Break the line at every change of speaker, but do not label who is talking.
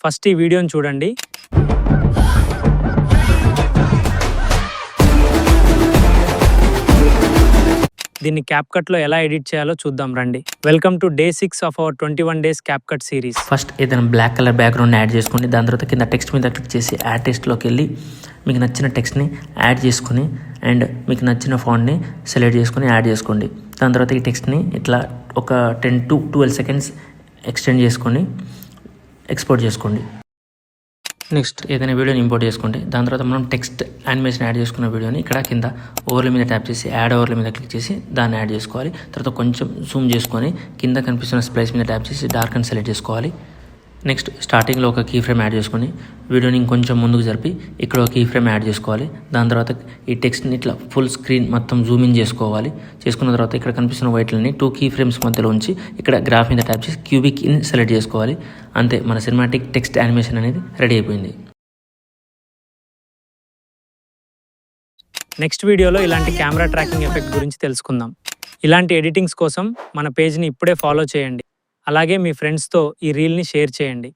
First ఈ వీడియోని చూడండి. దీన్ని క్యాప్కట్లో ఎలా ఎడిట్ చేయాలో చూద్దాం రండి. Welcome to day 6 of our 21 days CapCut series.
First ఏదైనా బ్లాక్ కలర్ బ్యాక్గ్రౌండ్ యాడ్ చేసుకోండి. దాని తర్వాత కింద టెక్స్ట్ మీద క్లిక్ చేసి యాడ్ టెక్స్ట్లోకి వెళ్ళి మీకు నచ్చిన టెక్స్ట్ని యాడ్ చేసుకుని అండ్ మీకు నచ్చిన ఫాంట్ని సెలెక్ట్ చేసుకుని యాడ్ చేసుకోండి. దాని తర్వాత ఈ టెక్స్ట్ని ఇట్లా ఒక 10 to 12 seconds ఎక్స్టెండ్ చేసుకొని ఎక్స్పోర్ట్ చేసుకోండి. నెక్స్ట్ ఏదైనా వీడియోని ఇంపోర్ట్ చేసుకోండి. దాని తర్వాత మనం టెక్స్ట్ యానిమేషన్ యాడ్ చేసుకున్న వీడియోని ఇక్కడ కింద ఓవర్ల మీద ట్యాప్ చేసి యాడ్ ఓవర్ల మీద క్లిక్ చేసి దాన్ని యాడ్ చేసుకోవాలి. తర్వాత కొంచెం జూమ్ చేసుకొని కింద కనిపిస్తున్న స్ప్లైస్ మీద ట్యాప్ చేసి డార్క్ అని సెలెక్ట్ చేసుకోవాలి. నెక్స్ట్ స్టార్టింగ్లో ఒక కీ ఫ్రేమ్ యాడ్ చేసుకొని వీడియోని ఇంకొంచెం ముందుకు జరిపి ఇక్కడ ఒక కీ ఫ్రేమ్ యాడ్ చేసుకోవాలి. దాని తర్వాత ఈ టెక్స్ట్ని ఇట్లా ఫుల్ స్క్రీన్ మొత్తం జూమ్ ఇన్ చేసుకోవాలి. చేసుకున్న తర్వాత ఇక్కడ కనిపిస్తున్న వైట్లని 2 కీ ఫ్రేమ్స్ మధ్యలో ఉంచి ఇక్కడ గ్రాఫ్ మీద ట్యాప్ చేసి క్యూబిక్ ఇన్ సెలెక్ట్ చేసుకోవాలి. అంతే, మన సినిమాటిక్ టెక్స్ట్ యానిమేషన్ అనేది రెడీ అయిపోయింది.
నెక్స్ట్ వీడియోలో ఇలాంటి కెమెరా ట్రాకింగ్ ఎఫెక్ట్ గురించి తెలుసుకుందాం. ఇలాంటి ఎడిటింగ్స్ కోసం మన పేజ్ని ఇప్పుడే ఫాలో చేయండి. అలాగే మీ ఫ్రెండ్స్తో ఈ రీల్ని షేర్ చేయండి.